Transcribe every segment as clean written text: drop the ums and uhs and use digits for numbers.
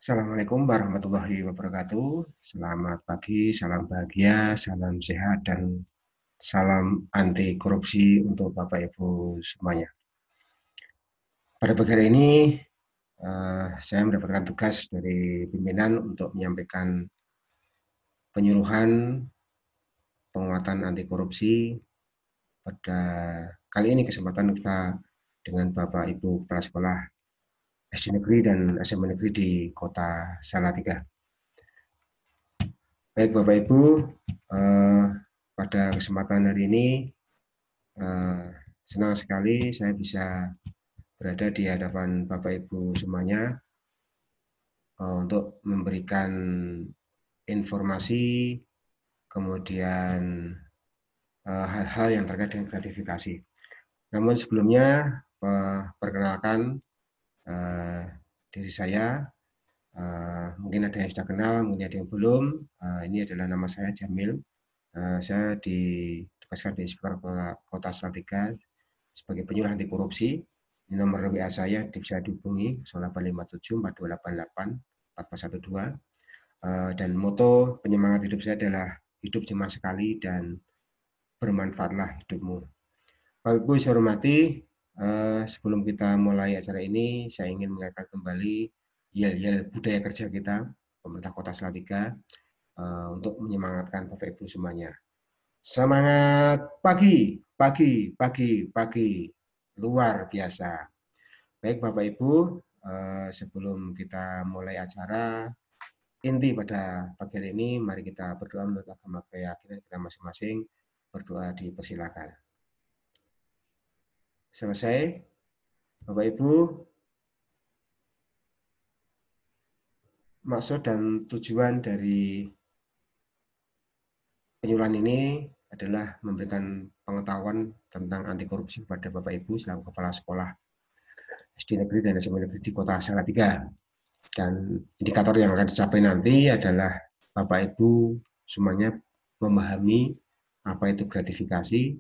Assalamualaikum warahmatullahi wabarakatuh. Selamat pagi, salam bahagia, salam sehat, dan salam anti korupsi untuk Bapak Ibu semuanya. Pada pagi hari ini, saya mendapatkan tugas dari pimpinan untuk menyampaikan penyuluhan penguatan anti korupsi pada kali ini kesempatan kita dengan Bapak Ibu Kepala Sekolah SD Negeri dan SMA Negeri di Kota Salatiga. Baik Bapak Ibu, pada kesempatan hari ini senang sekali saya bisa berada di hadapan Bapak Ibu semuanya untuk memberikan informasi, kemudian hal-hal yang terkait dengan gratifikasi. Namun sebelumnya perkenalkan diri saya. Mungkin ada yang sudah kenal, mungkin ada yang belum. Ini adalah nama saya Jamil. Saya ditugaskan di Inspektorat Kota Salatiga sebagai penyuluh anti korupsi. Nomor WA saya bisa dihubungi 0857 4288 4412. Dan moto penyemangat hidup saya adalah hidup cuma sekali dan bermanfaatlah hidupmu. Bapak Ibu saya hormati, sebelum kita mulai acara ini, saya ingin mengingatkan kembali yel-yel budaya kerja kita, pemerintah Kota Salatiga, untuk menyemangatkan Bapak Ibu semuanya. Semangat pagi, pagi, pagi, pagi, luar biasa. Baik Bapak Ibu, sebelum kita mulai acara, inti pada pagi hari ini, mari kita berdoa menurut agama keyakinan kita masing-masing. Berdoa dipersilakan. Selesai, Bapak Ibu. Maksud dan tujuan dari penyuluhan ini adalah memberikan pengetahuan tentang anti korupsi kepada Bapak Ibu selaku kepala sekolah SD Negeri dan SMA Negeri di Kota Salatiga. Dan indikator yang akan dicapai nanti adalah Bapak Ibu semuanya memahami apa itu gratifikasi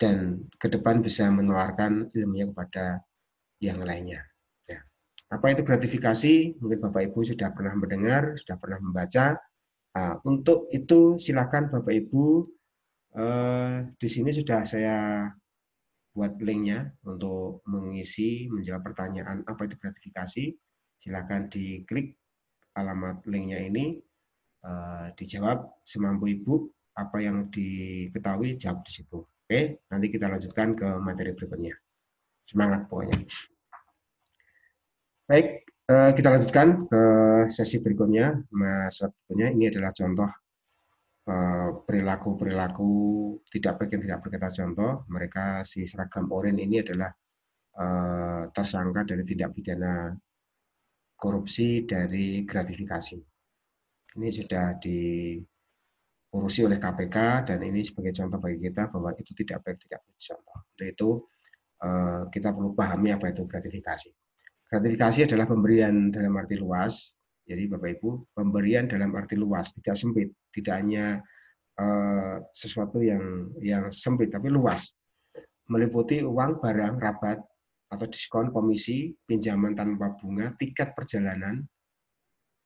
dan ke depan bisa menularkan ilmunya kepada yang lainnya. Ya. Apa itu gratifikasi? Mungkin Bapak Ibu sudah pernah mendengar, sudah pernah membaca. Untuk itu silakan Bapak Ibu, di sini sudah saya buat linknya untuk mengisi, menjawab pertanyaan apa itu gratifikasi. Silakan diklik alamat linknya ini, dijawab semampu Ibu, apa yang diketahui jawab di situ. Oke, nanti kita lanjutkan ke materi berikutnya. Semangat pokoknya. Baik, kita lanjutkan ke sesi berikutnya. Berikutnya ini adalah contoh perilaku-perilaku tidak baik yang tidak berkata contoh. Mereka si seragam oranye ini adalah tersangka dari tindak pidana korupsi dari gratifikasi. Ini sudah diurusi oleh KPK dan ini sebagai contoh bagi kita bahwa itu tidak baik, tidak contoh. Untuk itu kita perlu pahami apa itu gratifikasi. Gratifikasi adalah pemberian dalam arti luas. Jadi Bapak Ibu, pemberian dalam arti luas, tidak sempit, tidak hanya sesuatu yang sempit tapi luas, meliputi uang, barang, rabat atau diskon, komisi, pinjaman tanpa bunga, tiket perjalanan,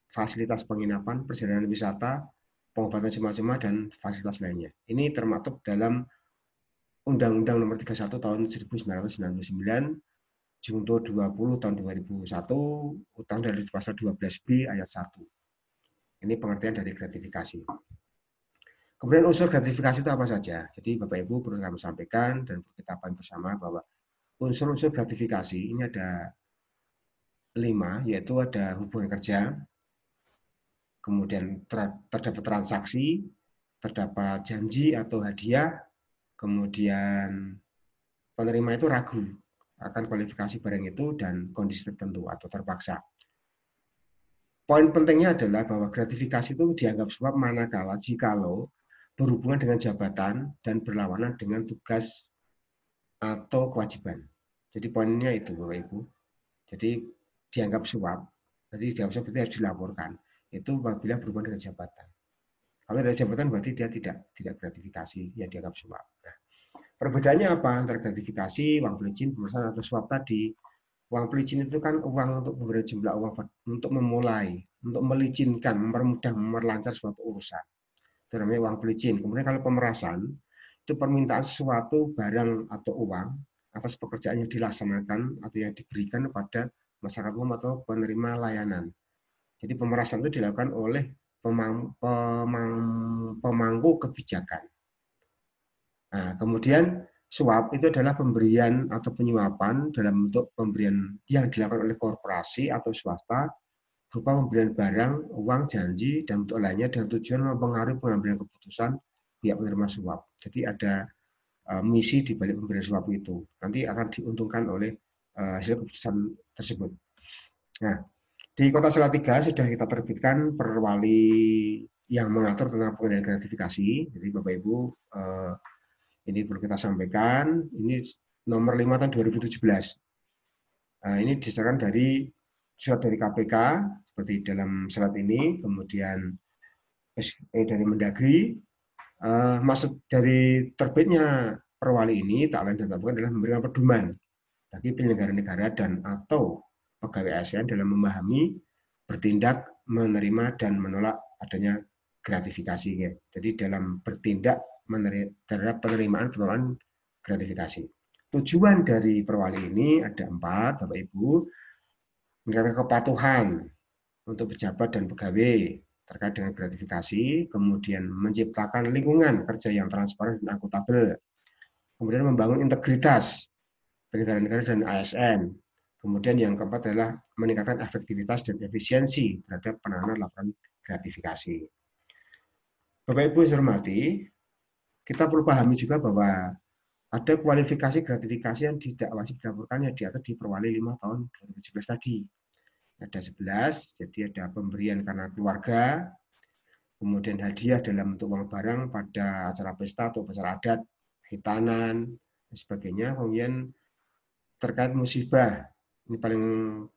fasilitas penginapan, perjalanan wisata, pengobatan cema-cema, dan fasilitas lainnya. Ini termasuk dalam Undang-Undang Nomor 31 Tahun 1999, Junto 20 Tahun 2001, utang dari pasal 12B ayat 1. Ini pengertian dari gratifikasi. Kemudian unsur gratifikasi itu apa saja? Jadi Bapak Ibu perlu kami sampaikan dan kita pahami bersama bahwa unsur-unsur gratifikasi ini ada 5, yaitu ada hubungan kerja, kemudian terdapat transaksi, terdapat janji atau hadiah, kemudian penerima itu ragu akan kualifikasi barang itu dan kondisi tertentu atau terpaksa. Poin pentingnya adalah bahwa gratifikasi itu dianggap suap manakala jikalau berhubungan dengan jabatan dan berlawanan dengan tugas atau kewajiban. Jadi poinnya itu Bapak Ibu. Jadi dianggap suap, jadi dianggap suap berarti harus dilaporkan. Itu apabila berhubungan dengan jabatan. Kalau dari jabatan berarti dia tidak gratifikasi yang dianggap suap. Nah, perbedaannya apa antara gratifikasi, uang berizin, pemeriksaan atau suap tadi? Uang pelicin itu kan uang untuk pemberian jumlah uang untuk memulai, untuk melicinkan, mempermudah, memperlancar suatu urusan. Itu namanya uang pelicin. Kemudian kalau pemerasan, itu permintaan sesuatu barang atau uang atas pekerjaan yang dilaksanakan atau yang diberikan kepada masyarakat umum atau penerima layanan. Jadi pemerasan itu dilakukan oleh pemangku kebijakan. Nah, kemudian suap itu adalah pemberian atau penyuapan dalam bentuk pemberian yang dilakukan oleh korporasi atau swasta berupa pemberian barang, uang, janji, dan bentuk lainnya dengan tujuan mempengaruhi pengambilan keputusan pihak penerima suap. Jadi ada misi di balik pemberian suap itu. Nanti akan diuntungkan oleh hasil keputusan tersebut. Nah, di Kota Salatiga sudah kita terbitkan perwali yang mengatur tentang pengendalian gratifikasi. Jadi Bapak Ibu, ini perlu kita sampaikan. Ini nomor 5 tahun 2017. Nah, ini disahkan dari surat dari KPK seperti dalam surat ini, kemudian SE dari Mendagri. Maksud dari terbitnya perwali ini tak lain dan tak bukan adalah memberikan pedoman bagi penyelenggara negara dan atau pegawai ASN dalam memahami, bertindak, menerima dan menolak adanya gratifikasi. Ya. Jadi dalam bertindak terhadap penerimaan penolakan gratifikasi. Tujuan dari perwali ini ada 4, Bapak Ibu, menjaga kepatuhan untuk pejabat dan pegawai terkait dengan gratifikasi, kemudian menciptakan lingkungan kerja yang transparan dan akuntabel, kemudian membangun integritas penyelenggara negara dan ASN, kemudian yang keempat adalah meningkatkan efektivitas dan efisiensi terhadap penanganan laporan gratifikasi. Bapak Ibu yang saya hormati, kita perlu pahami juga bahwa ada kualifikasi gratifikasi yang tidak wajib dilaporkan yang diatur di Perwali 5 tahun 2017 tadi. Ada 11, jadi ada pemberian karena keluarga, kemudian hadiah dalam bentuk uang barang pada acara pesta atau acara adat, hitanan, dan sebagainya. Kemudian terkait musibah, ini paling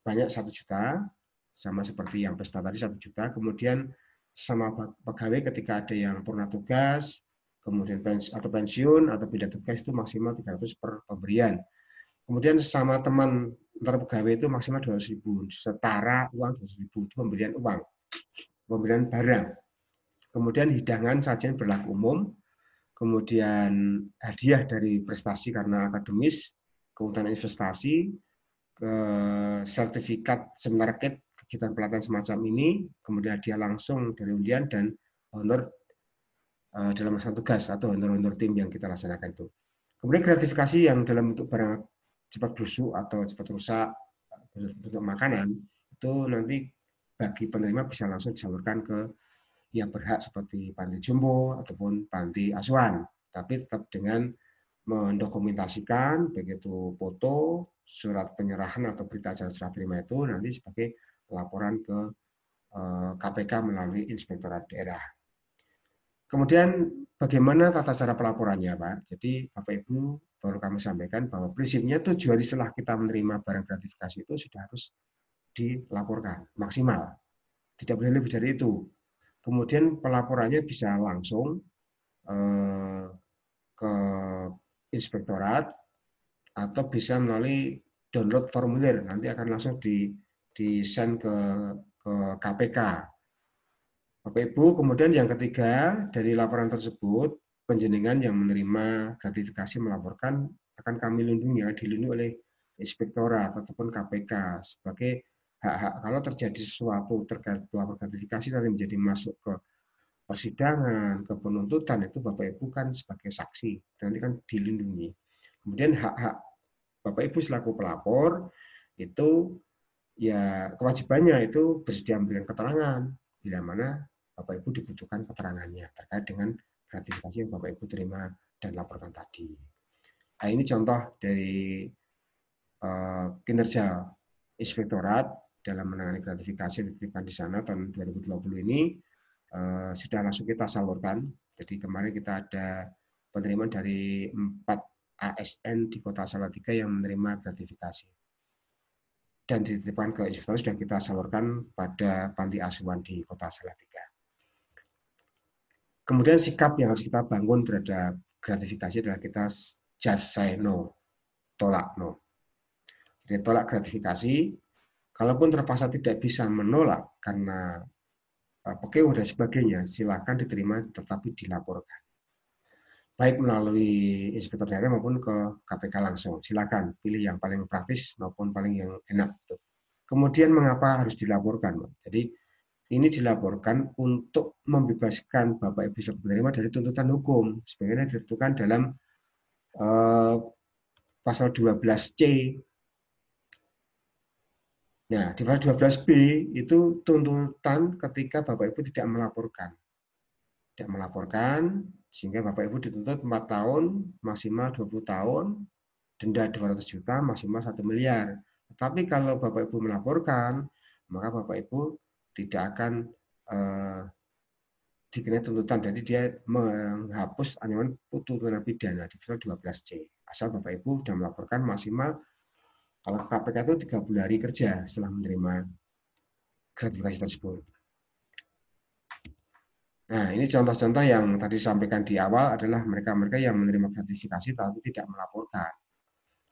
banyak 1 juta, sama seperti yang pesta tadi 1 juta. Kemudian sama pegawai ketika ada yang purna tugas, kemudian pensiun atau pindah tugas itu maksimal 300 per pemberian. Kemudian sama teman antar pegawai itu maksimal 200.000, setara uang 200.000 itu pemberian uang, pemberian barang. Kemudian hidangan sajian berlaku umum, kemudian hadiah dari prestasi karena akademis, keuntungan investasi, ke sertifikat seminar kit kegiatan pelatihan semacam ini, kemudian hadiah langsung dari undian dan honor dalam melaksanakan tugas atau honor-honor tim yang kita laksanakan itu. Kemudian gratifikasi yang dalam bentuk barang cepat busuk atau cepat rusak, bentuk makanan, itu nanti bagi penerima bisa langsung disalurkan ke yang berhak seperti panti jompo ataupun panti asuhan, tapi tetap dengan mendokumentasikan begitu foto, surat penyerahan atau berita acara serah terima itu nanti sebagai laporan ke KPK melalui Inspektorat Daerah. Kemudian bagaimana tata cara pelaporannya, Pak? Jadi Bapak Ibu baru kami sampaikan bahwa prinsipnya tujuan setelah kita menerima barang gratifikasi itu sudah harus dilaporkan maksimal. Tidak boleh lebih dari itu. Kemudian pelaporannya bisa langsung ke inspektorat atau bisa melalui download formulir. Nanti akan langsung di send ke KPK. Bapak Ibu, kemudian yang ketiga dari laporan tersebut, penjenengan yang menerima gratifikasi melaporkan akan kami lindungi, dilindungi oleh inspektorat ataupun KPK sebagai hak-hak kalau terjadi sesuatu terkait pelapor gratifikasi nanti menjadi masuk ke persidangan, ke penuntutan itu Bapak Ibu kan sebagai saksi, nanti kan dilindungi. Kemudian hak-hak Bapak Ibu selaku pelapor itu ya kewajibannya itu bersedia memberikan keterangan bila mana Bapak Ibu dibutuhkan keterangannya terkait dengan gratifikasi yang Bapak Ibu terima dan laporkan tadi. Nah, ini contoh dari kinerja inspektorat dalam menangani gratifikasi yang diberikan di sana tahun 2020 ini sudah langsung kita salurkan. Jadi kemarin kita ada penerimaan dari 4 ASN di Kota Salatiga yang menerima gratifikasi. Dan dititipkan ke inspektorat sudah kita salurkan pada panti asuhan di Kota Salatiga. Kemudian sikap yang harus kita bangun terhadap gratifikasi adalah kita just say no, tolak no. Jadi tolak gratifikasi. Kalaupun terpaksa tidak bisa menolak karena PKU dan sebagainya, silakan diterima tetapi dilaporkan. Baik melalui inspektur daerah maupun ke KPK langsung. Silakan pilih yang paling praktis maupun paling yang enak. Kemudian mengapa harus dilaporkan? Jadi ini dilaporkan untuk membebaskan Bapak Ibu selaku penerima dari tuntutan hukum. Sebagaimana ditentukan dalam pasal 12C. Nah, di pasal 12B itu tuntutan ketika Bapak Ibu tidak melaporkan. Tidak melaporkan, sehingga Bapak Ibu dituntut 4 tahun, maksimal 20 tahun, denda 200 juta, maksimal 1 miliar. Tetapi kalau Bapak Ibu melaporkan, maka Bapak Ibu tidak akan dikenai tuntutan. Jadi dia menghapus ancaman tuntutan pidana di pasal 12C. Asal Bapak Ibu sudah melaporkan maksimal, kalau KPK itu 30 hari kerja setelah menerima gratifikasi tersebut. Nah, ini contoh-contoh yang tadi disampaikan di awal adalah mereka-mereka yang menerima gratifikasi tapi tidak melaporkan.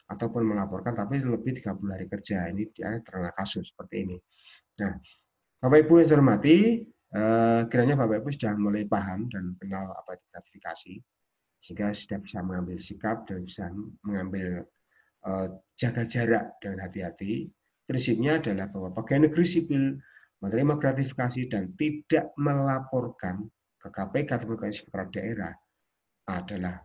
Ataupun melaporkan tapi lebih 30 hari kerja. Ini dia terkena kasus seperti ini. Nah, Bapak Ibu yang saya hormati, kiranya Bapak Ibu sudah mulai paham dan kenal apa itu gratifikasi, sehingga sudah bisa mengambil sikap dan bisa mengambil jaga jarak dengan hati-hati. Prinsipnya adalah bahwa pegawai negeri sipil menerima gratifikasi dan tidak melaporkan ke KPK atau ke inspektorat daerah adalah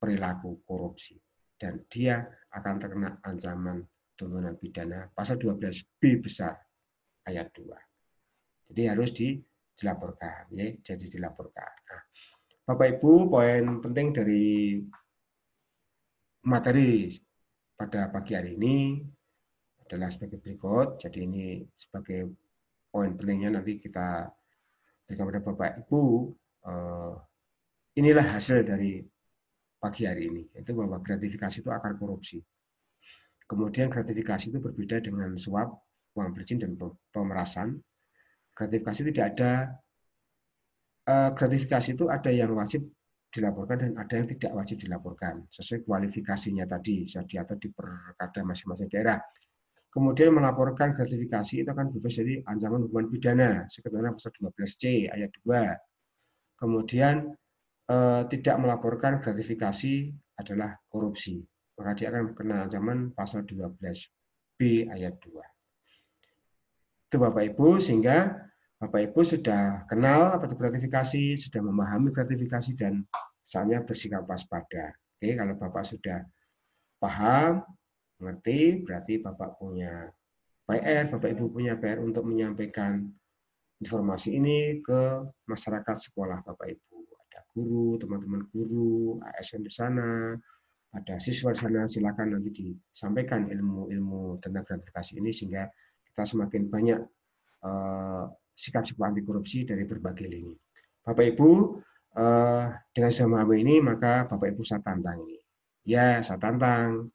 perilaku korupsi. Dan dia akan terkena ancaman tuntutan pidana pasal 12B besar ayat 2. Jadi harus dilaporkan, ya. Jadi dilaporkan. Nah, Bapak Ibu, poin penting dari materi pada pagi hari ini adalah sebagai berikut. Jadi ini sebagai poin pentingnya nanti kita berikan kepada Bapak Ibu. Inilah hasil dari pagi hari ini, yaitu bahwa gratifikasi itu akar korupsi. Kemudian gratifikasi itu berbeda dengan suap, uang berizin, dan pemerasan. Gratifikasi tidak ada, gratifikasi itu ada yang wajib dilaporkan dan ada yang tidak wajib dilaporkan. Sesuai kualifikasinya tadi, sudah diatur di perkada masing-masing daerah. Kemudian melaporkan gratifikasi itu akan bebas dari ancaman hukuman pidana, sebagaimana pasal 12C ayat 2. Kemudian tidak melaporkan gratifikasi adalah korupsi. Maka dia akan kena ancaman pasal 12B ayat 2. Itu Bapak Ibu, sehingga Bapak Ibu sudah kenal apa itu gratifikasi, sudah memahami gratifikasi, dan saatnya bersikap waspada. Oke, kalau Bapak sudah paham, mengerti, berarti Bapak punya PR, Bapak Ibu punya PR untuk menyampaikan informasi ini ke masyarakat sekolah Bapak Ibu. Ada guru, teman-teman guru, ASN di sana, ada siswa di sana, silakan nanti disampaikan ilmu-ilmu tentang gratifikasi ini sehingga kita semakin banyak sikap-sikap anti korupsi dari berbagai lini. Bapak Ibu, dengan sudah memahami ini, maka Bapak Ibu saya tantang ini. Ya, saya tantang.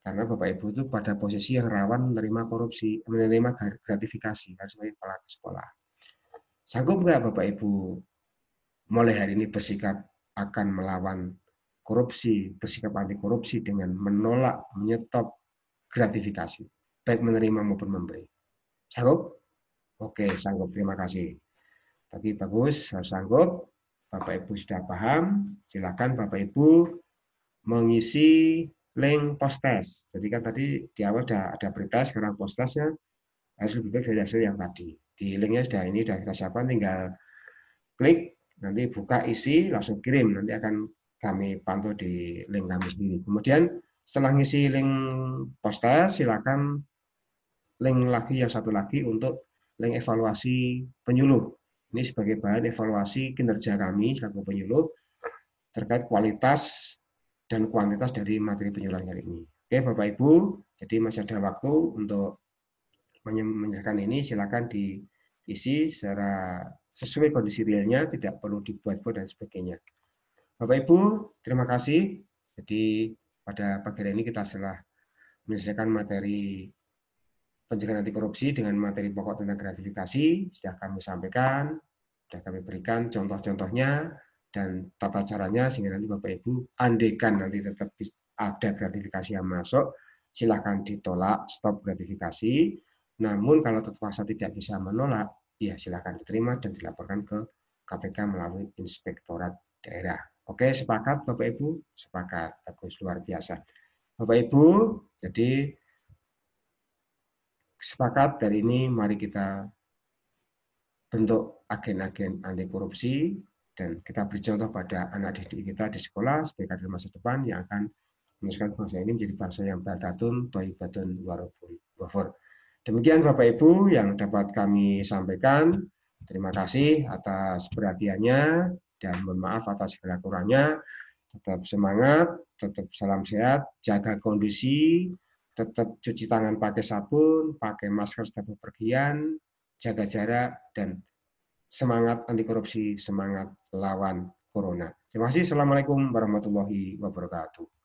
Karena Bapak Ibu itu pada posisi yang rawan menerima korupsi, menerima gratifikasi kan sebagai kepala sekolah. Sanggup nggak Bapak Ibu mulai hari ini bersikap akan melawan korupsi, bersikap anti korupsi dengan menolak, menyetop gratifikasi, baik menerima maupun memberi? Sanggup? Oke, sanggup. Terima kasih. Bagi bagus, sanggup. Bapak Ibu sudah paham. Silakan Bapak Ibu mengisi link post-test. Jadi kan tadi di awal ada pretest, sekarang post-testnya harus lebih baik dari hasil yang tadi. Di linknya sudah ini sudah kita siapkan, tinggal klik, nanti buka, isi, langsung kirim. Nanti akan kami pantau di link kami sendiri. Kemudian setelah ngisi link post-test, silakan link lagi yang satu lagi untuk link evaluasi penyuluh. Ini sebagai bahan evaluasi kinerja kami selaku penyuluh terkait kualitas dan kuantitas dari materi penyuluhan kali ini. Oke Bapak Ibu, jadi masih ada waktu untuk menyelesaikan ini, silakan diisi secara sesuai kondisi realnya, tidak perlu dibuat-buat dan sebagainya. Bapak Ibu, terima kasih. Jadi pada pagi hari ini kita telah menyelesaikan materi pencegahan anti korupsi dengan materi pokok tentang gratifikasi, sudah kami sampaikan, sudah kami berikan contoh-contohnya dan tata caranya sehingga nanti Bapak Ibu andaikan nanti tetap ada gratifikasi yang masuk, silahkan ditolak, stop gratifikasi. Namun kalau terpaksa tidak bisa menolak, ya silahkan diterima dan dilaporkan ke KPK melalui Inspektorat Daerah. Oke, sepakat Bapak Ibu? Sepakat, bagus, luar biasa. Bapak Ibu, jadi sepakat dari ini mari kita bentuk agen-agen anti korupsi dan kita beri contoh pada anak didik kita di sekolah sebagai kader masa depan yang akan meneruskan bangsa ini menjadi bangsa yang baldatun, thayyibatun, warabun, wafur. Demikian Bapak Ibu yang dapat kami sampaikan. Terima kasih atas perhatiannya dan mohon maaf atas segala kurangnya. Tetap semangat, tetap salam sehat, jaga kondisi, tetap cuci tangan pakai sabun, pakai masker setiap bepergian, jaga jarak, dan semangat anti korupsi, semangat lawan corona. Terima kasih. Assalamualaikum warahmatullahi wabarakatuh.